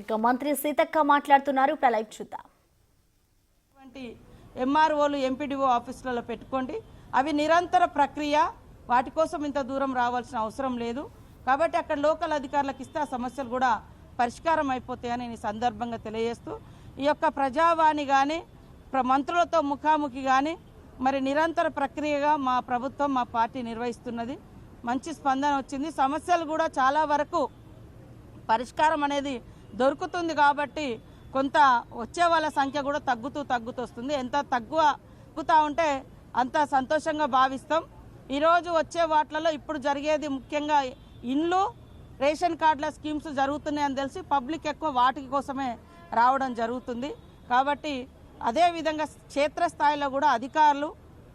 ఇక మంత్రి సీతక్క మాట్లాడుతున్నారు. లైవ్ చూద్దాం. ఎంఆర్ఓలు ఎంపీడీఓ ఆఫీసులలో పెట్టుకోండి. అవి నిరంతర ప్రక్రియ. వాటి కోసం ఇంత దూరం రావాల్సిన అవసరం లేదు. కాబట్టి అక్కడ లోకల్ అధికారులకు ఇస్తే ఆ సమస్యలు కూడా పరిష్కారం అయిపోతాయని నేను సందర్భంగా తెలియజేస్తూ ఈ యొక్క ప్రజావాణి కానీ మంత్రులతో ముఖాముఖి కానీ మరి నిరంతర ప్రక్రియగా మా ప్రభుత్వం మా పార్టీ నిర్వహిస్తున్నది. మంచి స్పందన వచ్చింది. సమస్యలు కూడా చాలా వరకు పరిష్కారం అనేది దొరుకుతుంది. కాబట్టి కొంత వచ్చే వాళ్ళ సంఖ్య కూడా తగ్గుతూ వస్తుంది. ఎంత తగ్గుతూ ఉంటే అంత సంతోషంగా భావిస్తాం. ఈరోజు వచ్చే వాటిలలో ఇప్పుడు జరిగేది ముఖ్యంగా ఇండ్లు రేషన్ కార్డుల స్కీమ్స్ జరుగుతున్నాయని తెలిసి పబ్లిక్ ఎక్కువ వాటి కోసమే రావడం జరుగుతుంది. కాబట్టి అదేవిధంగా క్షేత్రస్థాయిలో కూడా అధికారులు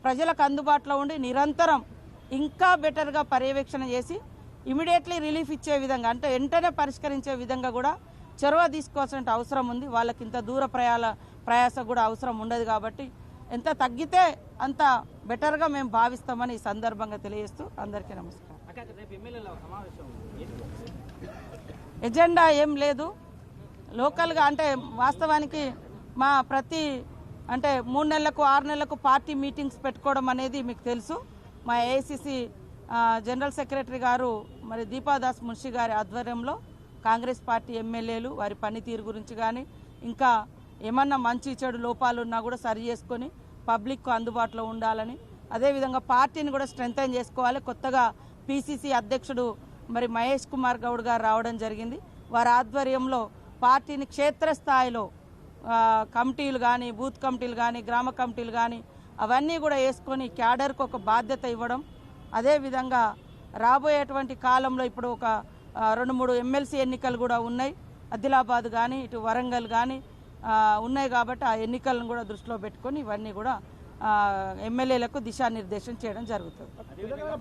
ప్రజలకు అందుబాటులో ఉండి నిరంతరం ఇంకా బెటర్గా పర్యవేక్షణ చేసి ఇమీడియట్లీ రిలీఫ్ ఇచ్చే విధంగా అంటే వెంటనే పరిష్కరించే విధంగా కూడా చొరవ తీసుకోవాల్సిన అవసరం ఉంది. వాళ్ళకి ఇంత దూర ప్రయాస కూడా అవసరం ఉండదు. కాబట్టి ఎంత తగ్గితే అంత బెటర్గా మేము భావిస్తామని ఈ సందర్భంగా తెలియజేస్తూ అందరికీ నమస్కారం. ఎజెండా ఏం లేదు. లోకల్గా అంటే వాస్తవానికి మా ప్రతి అంటే 3 నెలలకు 6 నెలలకు పార్టీ మీటింగ్స్ పెట్టుకోవడం అనేది మీకు తెలుసు. మా ఏఐసిసి జనరల్ సెక్రటరీ గారు మరి దీపాదాస్ మున్షి గారి ఆధ్వర్యంలో కాంగ్రెస్ పార్టీ ఎమ్మెల్యేలు వారి పనితీరు గురించి కానీ ఇంకా ఏమన్నా మంచి చెడు లోపాలు ఉన్నా కూడా సరి చేసుకొని పబ్లిక్కు అందుబాటులో ఉండాలని, అదేవిధంగా పార్టీని కూడా స్ట్రెంథెన్ చేసుకోవాలి. కొత్తగా పిసిసి అధ్యక్షుడు మరి మహేష్ కుమార్ గౌడ్ గారు రావడం జరిగింది. వారి ఆధ్వర్యంలో పార్టీని క్షేత్రస్థాయిలో కమిటీలు కానీ బూత్ కమిటీలు కానీ గ్రామ కమిటీలు కానీ అవన్నీ కూడా వేసుకొని క్యాడర్కు ఒక బాధ్యత ఇవ్వడం, అదేవిధంగా రాబోయేటువంటి కాలంలో ఇప్పుడు ఒక 2-3 ఎమ్మెల్సీ ఎన్నికలు కూడా ఉన్నాయి. ఆదిలాబాద్ కానీ ఇటు వరంగల్ కానీ ఉన్నాయి. కాబట్టి ఆ ఎన్నికలను కూడా దృష్టిలో పెట్టుకొని ఇవన్నీ కూడా ఎమ్మెల్యేలకు దిశానిర్దేశం చేయడం జరుగుతుంది.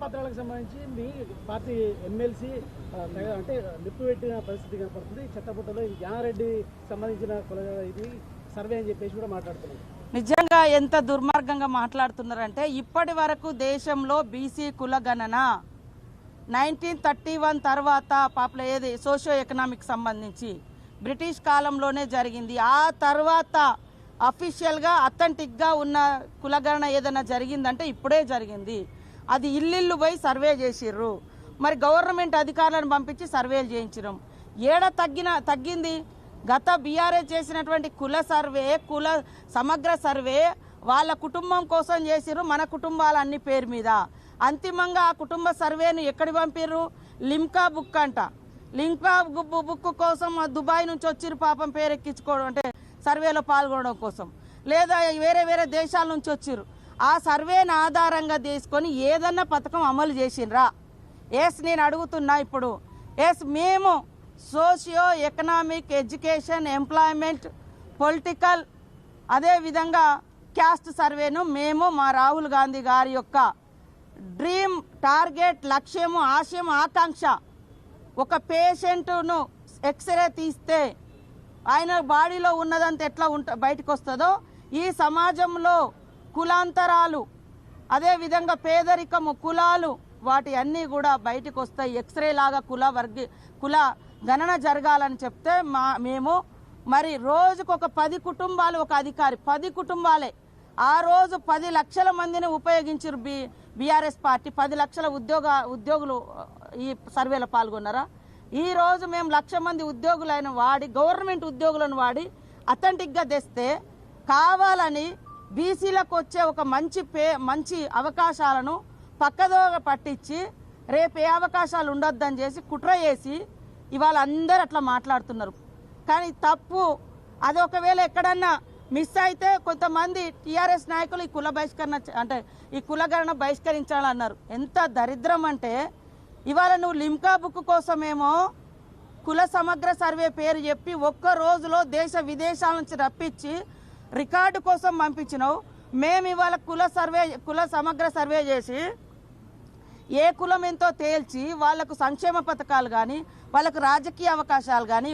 పత్రాలకు సంబంధించి మీ పార్టీ ఎమ్మెల్సీ అంటే నిప్పు పెట్టిన పరిస్థితి కనపడుతుంది. చెత్తపుట్టలో జ్ఞానారెడ్డి సంబంధించిన ఇది సర్వే అని చెప్పేసి కూడా మాట్లాడుతున్నారు. నిజంగా ఎంత దుర్మార్గంగా మాట్లాడుతున్నారంటే ఇప్పటి వరకు దేశంలో బీసీ కులగణన 1931 తర్వాత పాపులర్ ఏది సోషియో ఎకనామిక్ సంబంధించి బ్రిటిష్ కాలంలోనే జరిగింది. ఆ తర్వాత అఫీషియల్గా అథెంటిక్గా ఉన్న కులగణన ఏదైనా జరిగిందంటే ఇప్పుడే జరిగింది. అది ఇల్లు పోయి సర్వే చేసిర్రు. మరి గవర్నమెంట్ అధికారులను పంపించి సర్వేలు చేయించడం తగ్గింది. గత బీఆర్ఎస్ చేసినటువంటి కుల సర్వే కుల సమగ్ర సర్వే వాళ్ళ కుటుంబం కోసం చేసిర్రు, మన కుటుంబాల అన్ని పేరు మీద. అంతిమంగా ఆ కుటుంబ సర్వేను ఎక్కడికి పంపిర్రు? లిమ్కా బుక్ అంట. లిమ్కా బుక్ కోసం దుబాయ్ నుంచి వచ్చిర్రు పాపం పేరు ఎక్కించుకోవడం అంటే సర్వేలో పాల్గొనడం కోసం, లేదా వేరే దేశాల నుంచి వచ్చిర్రు. ఆ సర్వేను ఆధారంగా తీసుకొని ఏదన్నా పథకం అమలు చేసిండ్రా? నేను అడుగుతున్నా ఇప్పుడు. మేము socio economic education employment political అదేవిధంగా క్యాస్ట్ సర్వేను మేము మా రాహుల్ గాంధీ గారి యొక్క డ్రీమ్ టార్గెట్ లక్ష్యము ఆశయం ఆకాంక్ష ఒక పేషెంట్ను ఎక్స్రే తీస్తే ఆయన బాడీలో ఉన్నదంతా ఎట్లా బయటకు వస్తుందో ఈ సమాజంలో కులాంతరాలు అదేవిధంగా పేదరికము కులాలు వాటి అన్నీ కూడా బయటకు వస్తాయి. ఎక్స్రే లాగా కుల గణన జరగాలని చెప్తే మేము మరి రోజుకు ఒక 10 కుటుంబాలు ఒక అధికారి 10 కుటుంబాలే ఆ రోజు 10 లక్షల మందిని ఉపయోగించారు. బీఆర్ఎస్ పార్టీ 10 లక్షల ఉద్యోగులు ఈ సర్వేలో పాల్గొన్నారా? ఈ రోజు మేము 1,00,000 మంది ఉద్యోగులైన వాడి గవర్నమెంట్ ఉద్యోగులను వాడి అథెంటిక్గా తెస్తే కావాలని బీసీలకు వచ్చే ఒక మంచి అవకాశాలను పక్కదోవ పట్టించి రేపు ఏ అవకాశాలు ఉండొద్దని చేసి కుట్ర చేసి ఇవాళ అందరూ అట్లా మాట్లాడుతున్నారు. కానీ తప్పు. అది ఒకవేళ ఎక్కడన్నా మిస్ అయితే కొంతమంది టీఆర్ఎస్ నాయకులు ఈ కుల బహిష్కరణ అంటే ఈ కులగణన బహిష్కరించాలన్నారు. ఎంత దరిద్రం అంటే ఇవాళ నువ్వు లిమ్కా బుక్ కోసమేమో కుల సమగ్ర సర్వే పేరు చెప్పి ఒక్క రోజులో దేశ విదేశాల నుంచి రప్పించి రికార్డు కోసం పంపించినావు. మేము ఇవాళ కుల సమగ్ర సర్వే చేసి ఏ కులం ఎంతో తేల్చి వాళ్లకు సంక్షేమ పథకాలు కానీ వాళ్ళకు రాజకీయ అవకాశాలు కానీ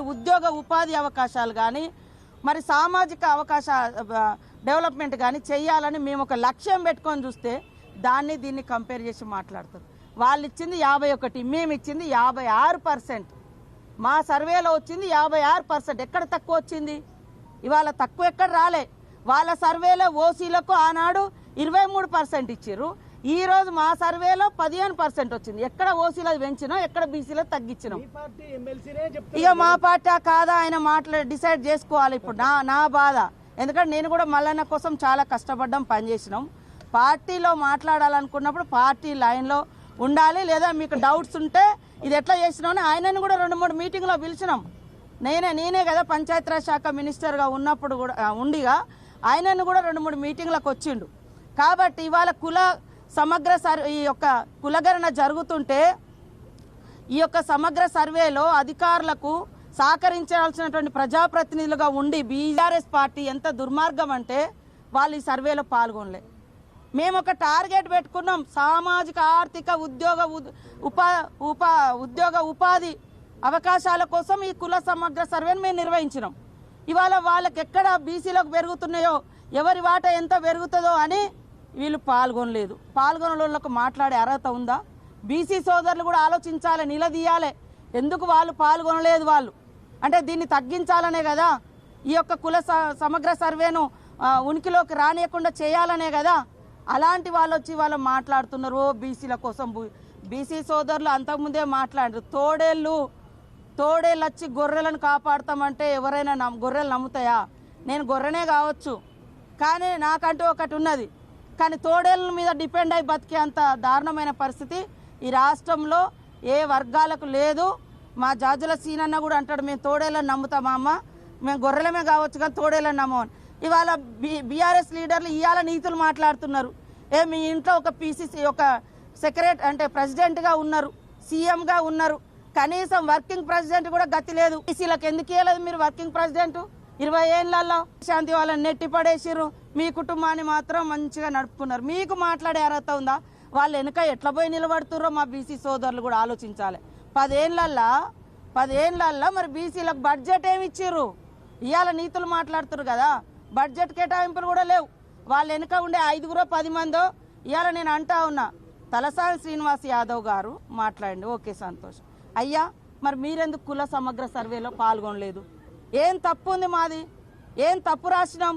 ఉపాధి అవకాశాలు కానీ మరి సామాజిక డెవలప్మెంట్ కానీ చేయాలని మేము ఒక లక్ష్యం పెట్టుకొని చూస్తే దీన్ని కంపేర్ చేసి మాట్లాడుతారు. వాళ్ళు ఇచ్చింది 51, మేము ఇచ్చింది 56%. మా సర్వేలో వచ్చింది 56%. ఎక్కడ తక్కువ వచ్చింది? ఇవాళ తక్కువ ఎక్కడ రాలే. వాళ్ళ సర్వేలో ఓసీలకు ఆనాడు 23% ఇచ్చారు. ఈ రోజు మా సర్వేలో 15% వచ్చింది. ఎక్కడ ఓసీలో పెంచినా, ఎక్కడ బీసీలో తగ్గించినాం. ఇక మా పార్టీ కాదా ఆయన డిసైడ్ చేసుకోవాలి. ఇప్పుడు నా బాధ, ఎందుకంటే నేను కూడా మల్లన్న కోసం చాలా కష్టపడ్డాం, పనిచేసినాం. పార్టీలో మాట్లాడాలనుకున్నప్పుడు పార్టీ లైన్లో ఉండాలి. లేదా మీకు డౌట్స్ ఉంటే ఇది ఎట్లా చేసినామని ఆయనను కూడా 2-3 మీటింగ్లో పిలిచినాం. నేనే కదా పంచాయతీరాజ్ శాఖ మినిస్టర్గా ఉన్నప్పుడు కూడా ఉండిగా ఆయనను కూడా 2-3 మీటింగ్లకు వచ్చిండు. కాబట్టి ఇవాళ సమగ్ర ఈ యొక్క కులగణన జరుగుతుంటే ఈ యొక్క సమగ్ర సర్వేలో అధికారులకు సహకరించాల్సినటువంటి ప్రజాప్రతినిధులుగా ఉండి బీఆర్ఎస్ పార్టీ ఎంత దుర్మార్గం అంటే వాళ్ళు ఈ సర్వేలో పాల్గొనలే. మేము ఒక టార్గెట్ పెట్టుకున్నాం, సామాజిక ఆర్థిక ఉద్యోగ ఉపాధి అవకాశాల కోసం ఈ కుల సమగ్ర సర్వేను మేము నిర్వహించినాం. ఇవాళ వాళ్ళకి ఎక్కడ బీసీలకు పెరుగుతున్నాయో, ఎవరి వాటా ఎంత పెరుగుతుందో అని వీళ్ళు పాల్గొనలేదు. పాల్గొనలకు మాట్లాడే అర్హత ఉందా? బీసీ సోదరులు కూడా ఆలోచించాలి, నిలదీయాలి. ఎందుకు వాళ్ళు పాల్గొనలేదు? వాళ్ళు అంటే దీన్ని తగ్గించాలనే కదా, ఈ యొక్క కుల సమగ్ర సర్వేను ఉనికిలోకి రానియకుండా చేయాలనే కదా. అలాంటి వాళ్ళు వచ్చి వాళ్ళు మాట్లాడుతున్నారు బీసీల కోసం. బీసీ సోదరులు అంతకుముందే మాట్లాడారు. తోడేళ్ళు వచ్చి గొర్రెలను కాపాడతామంటే ఎవరైనా గొర్రెలు నమ్ముతాయా? నేను గొర్రెనే కావచ్చు, కానీ నాకంటూ ఒకటి ఉన్నది. కానీ తోడేళ్ళ మీద డిపెండ్ అయి బతికే అంత దారుణమైన పరిస్థితి ఈ రాష్ట్రంలో ఏ వర్గాలకు లేదు. మా జాజుల సీనన్న కూడా అంటాడు, మేము తోడేళ్ళని నమ్ముతామా అమ్మ, మేము గొర్రెలమే కావచ్చు కానీ తోడేళ్ళని నమ్మని. ఇవాళ బీఆర్ఎస్ లీడర్లు ఇవాళ నీతులు మాట్లాడుతున్నారు. మీ ఇంట్లో ఒక పీసీసీ ఒక అంటే ప్రెసిడెంట్గా ఉన్నారు, సీఎంగా ఉన్నారు, కనీసం వర్కింగ్ ప్రెసిడెంట్ కూడా గతి లేదు. బీసీలకు ఎందుకు ఇవ్వలేదు మీరు వర్కింగ్ ప్రెసిడెంట్? 20 ఏళ్లలో శాంతి వాళ్ళని నెట్టి పడేసిర్రు, మీ కుటుంబాన్ని మాత్రం మంచిగా నడుపుకున్నారు. మీకు మాట్లాడే అర్హత ఉందా? వాళ్ళు వెనుక ఎట్లా పోయి నిలబడుతుర్రో మా బీసీ సోదరులు కూడా ఆలోచించాలి. 10 ఏళ్లలో మరి బీసీలకు బడ్జెట్ ఏమి ఇచ్చిర్రు? ఇవాళ నీతులు మాట్లాడుతున్నారు కదా, బడ్జెట్ కేటాయింపులు కూడా లేవు. వాళ్ళు వెనుక ఉండే 5-10 మందో ఇవాళ నేను అంటా ఉన్నా. తలసాని శ్రీనివాస్ యాదవ్ గారు మాట్లాడండి, ఓకే సంతోషం. అయ్యా మరి మీరెందుకు కుల సమగ్ర సర్వేలో పాల్గొనలేదు? ఏం తప్పు ఉంది మాది? ఏం తప్పు రాసినాం?